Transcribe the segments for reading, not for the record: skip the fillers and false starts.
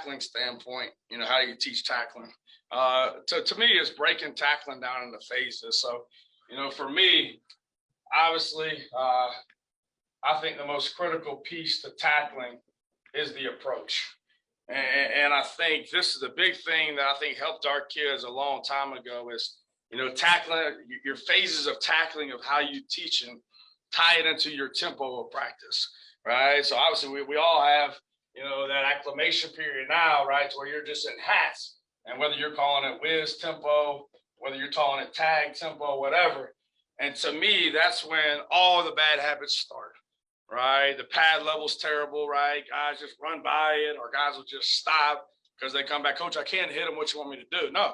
tackling standpoint, how do you teach tackling? To me, it's breaking tackling down into phases. So, for me, obviously, I think the most critical piece to tackling is the approach. And I think this is the big thing that I think helped our kids a long time ago is, tackling your phases of tackling of how you teach and tie it into your tempo of practice, right? So obviously we all have, that acclimation period now, right? To where you're just in hats, and whether you're calling it whiz tempo, whether you're calling it tag tempo, whatever. And to me, that's when all the bad habits start. Right? The pad level's terrible, right? Guys just run by it, or guys will just stop because they come back. Coach, I can't hit them. What you want me to do? No.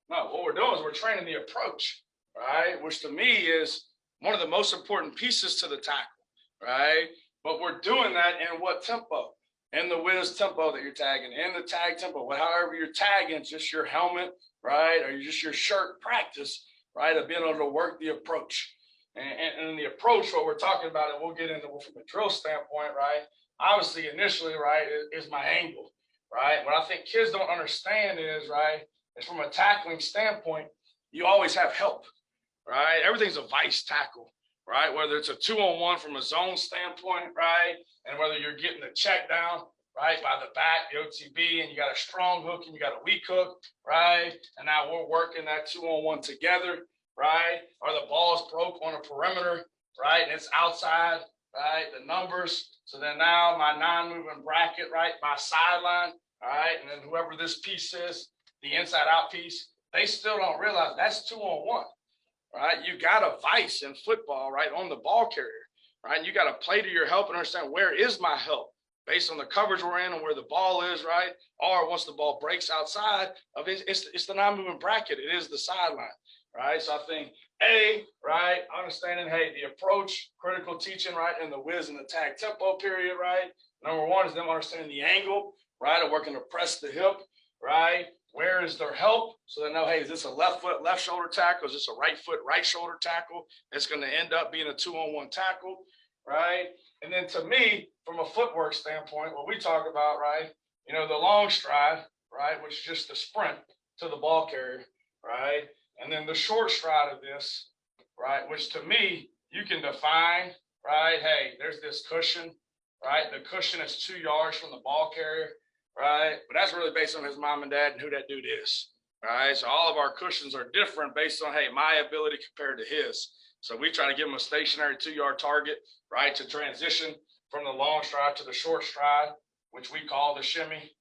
What we're doing is we're training the approach, right? Which to me is one of the most important pieces to the tackle, right? But we're doing that in what tempo? In the whiz tempo that you're tagging, in the tag tempo, however you're tagging, just your helmet, right? Or just your shirt practice, right? Of being able to work the approach. And the approach, what we're talking about, and we'll get into from a drill standpoint, right? Obviously, initially, right, is my angle, right? What I think kids don't understand is, right, is from a tackling standpoint, you always have help, right? Everything's a vice tackle, right? Whether it's a 2-on-1 from a zone standpoint, right? And whether you're getting the check down, right, by the back, the OTB, and you got a strong hook and you got a weak hook, right? And now we're working that 2-on-1 together, right? Or the ball's broke on a perimeter, right? And it's outside, right? The numbers. So then now my non-moving bracket, right? My sideline, all right? And then whoever this piece is, the inside out piece, they still don't realize that's 2-on-1, right? You got a vice in football, right? On the ball carrier, right? And you got to play to your help and understand where is my help based on the coverage we're in and where the ball is, right? Or once the ball breaks outside of it, it's the non-moving bracket. It is the sideline. Right. So I think right, understanding, the approach, critical teaching, right, and the whiz and the tag tempo period, right. Number one is them understanding the angle, right, of working to press the hip, right. Where is their help? So they know, is this a left foot, left shoulder tackle? Is this a right foot, right shoulder tackle? It's going to end up being a 2-on-1 tackle, right. And then to me, from a footwork standpoint, what we talk about, right, the long stride, right, which is just the sprint to the ball carrier, right. And then the short stride of this, right, which to me, you can define, right, there's this cushion, right? The cushion is 2 yards from the ball carrier, right? But that's really based on his mom and dad and who that dude is, right? So all of our cushions are different based on, my ability compared to his. So we try to give him a stationary 2-yard target, right, to transition from the long stride to the short stride, which we call the shimmy,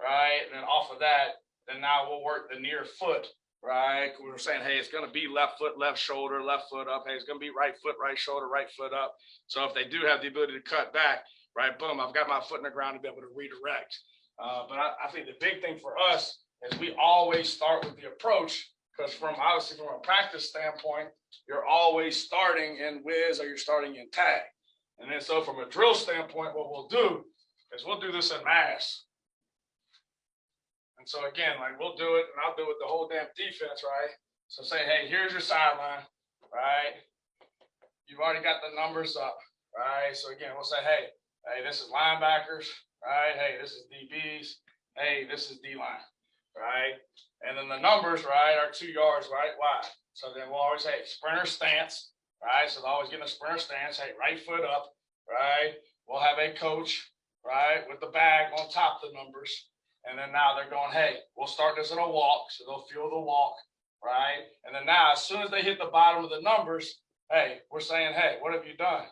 right? And then off of that, then now we'll work the near foot, right? We're saying, it's going to be left foot, left shoulder, left foot up. It's going to be right foot, right shoulder, right foot up. So if they do have the ability to cut back, right, boom, I've got my foot in the ground to be able to redirect. But I think the big thing for us is we always start with the approach, because from a practice standpoint, you're always starting in whiz or you're starting in tag. And then so from a drill standpoint, what we'll do is we'll do this in mass. And so again, we'll do it, and I'll do it the whole damn defense, right? So say, here's your sideline, right? You've already got the numbers up, right? So again, we'll say, hey, this is linebackers, right? Hey, this is DBs. Hey, this is D-line, right? And then the numbers, right, are 2 yards, right, wide. So then we'll always say sprinter stance, right? So they'll always get a sprinter stance, right foot up, right? We'll have a coach, right, with the bag on top of the numbers. And then now they're going, we'll start this in a walk. So they'll feel the walk, right? And then now, as soon as they hit the bottom of the numbers, we're saying, what have you done?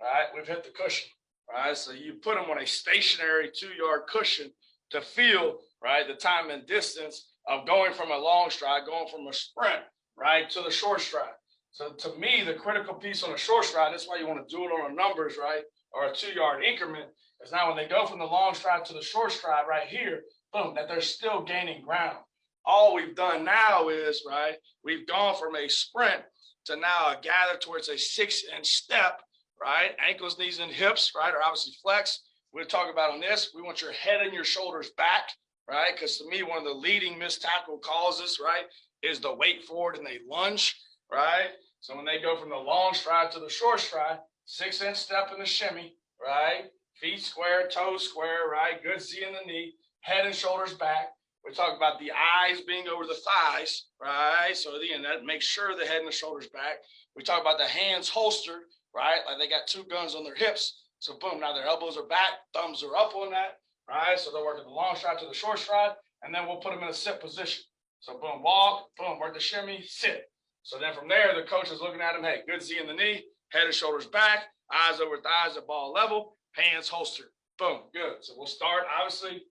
Right? We've hit the cushion, right? So you put them on a stationary 2-yard cushion to feel, right, the time and distance of going from a long stride, going from a sprint, right, to the short stride. So to me, the critical piece on a short stride, that's why you want to do it on the numbers, right, or a 2-yard increment, is now when they go from the long stride to the short stride right here, boom, that they're still gaining ground. All we've done now is, right, we've gone from a sprint to now a gather towards a 6-inch step, right? Ankles, knees, and hips, right, are obviously flexed. We'll talk about on this. We want your head and your shoulders back, right? Because to me, one of the leading missed tackle causes, right, is the weight forward and they lunge, right? So when they go from the long stride to the short stride, 6-inch step in the shimmy, right? Feet square, toes square, right? Good Z in the knee. head and shoulders back. We talk about the eyes being over the thighs, right? So again, that makes sure the head and the shoulders back. We talk about the hands holstered, right? Like they got two guns on their hips. So boom, now their elbows are back, thumbs are up on that, right? So they're working the long stride to the short stride, and then we'll put them in a sit position. So boom, walk, boom, work the shimmy, sit. So then from there, the coach is looking at him, hey, good Z in the knee, head and shoulders back, eyes over thighs at ball level, hands holstered. Boom, good. So we'll start, obviously,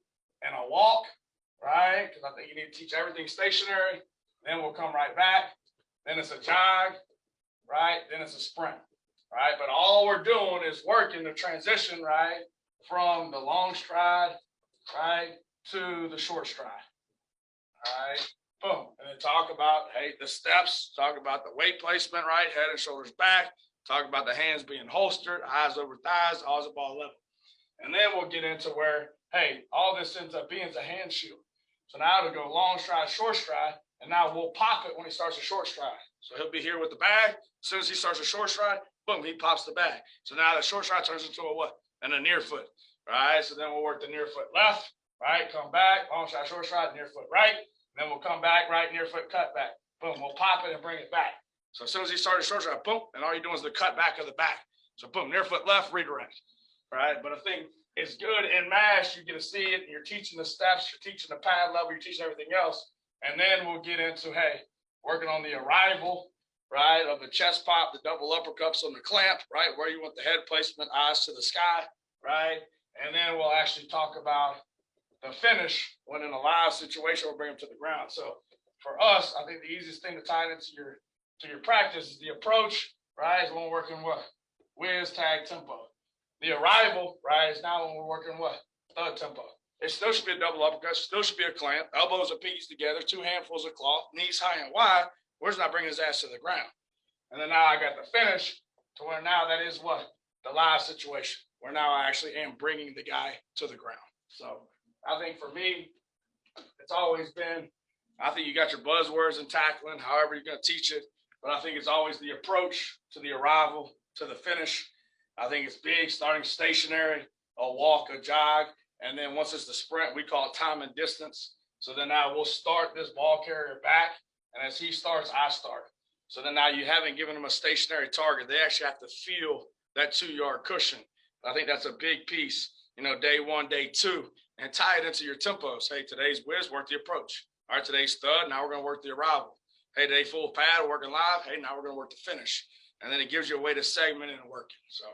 in a walk, right? Because I think you need to teach everything stationary. Then we'll come right back. Then it's a jog, right? Then it's a sprint, right? But all we're doing is working the transition, right, from the long stride, right, to the short stride, all right? Boom. And then talk about, hey, the steps, talk about the weight placement, right? Head and shoulders back. Talk about the hands being holstered, eyes over thighs, eyes at ball level. And then we'll get into where, hey, all this ends up being a hand shield. So now it'll go long stride, short stride, and now we'll pop it when he starts a short stride. So he'll be here with the bag. As soon as he starts a short stride, boom, he pops the bag. So now the short stride turns into a what? And a near foot, right? So then we'll work the near foot left, right? Come back, long stride, short stride, near foot right. Then we'll come back, right, near foot, cut back. Boom, we'll pop it and bring it back. So as soon as he started short stride, boom, and all you're doing is the cut back of the back. So boom, near foot left, redirect, right? But I think it's good in MASH, you get to see it, you're teaching the steps, you're teaching the pad level, you're teaching everything else. And then we'll get into, hey, working on the arrival, right, of the chest pop, the double uppercuts on the clamp, right, where you want the head placement, eyes to the sky, right? And then we'll actually talk about the finish when in a live situation, we'll bring them to the ground. So for us, I think the easiest thing to tie it into your practice is the approach, right, is when we're working what? Whiz, tag, tempo. The arrival, right, is now when we're working what? Thud tempo. It still should be a double uppercut, still should be a clamp, elbows and pinkies together, two handfuls of cloth, knees high and wide. We're just not bringing his ass to the ground. And then now I got the finish to where now that is what? The live situation, where now I actually am bringing the guy to the ground. So I think for me, it's always been, I think you got your buzzwords in tackling, however you're going to teach it, but I think it's always the approach to the arrival, to the finish. I think it's big, starting stationary, a walk, a jog, and then once it's the sprint, we call it time and distance. So then now we'll start this ball carrier back, and as he starts, I start. So then now you haven't given them a stationary target. They actually have to feel that 2-yard cushion. I think that's a big piece, day one, day two, and tie it into your tempos. Hey, today's whiz, work the approach. All right, today's thud, now we're going to work the arrival. Hey, today full pad, working live. Hey, now we're going to work the finish. And then it gives you a way to segment it and work it. So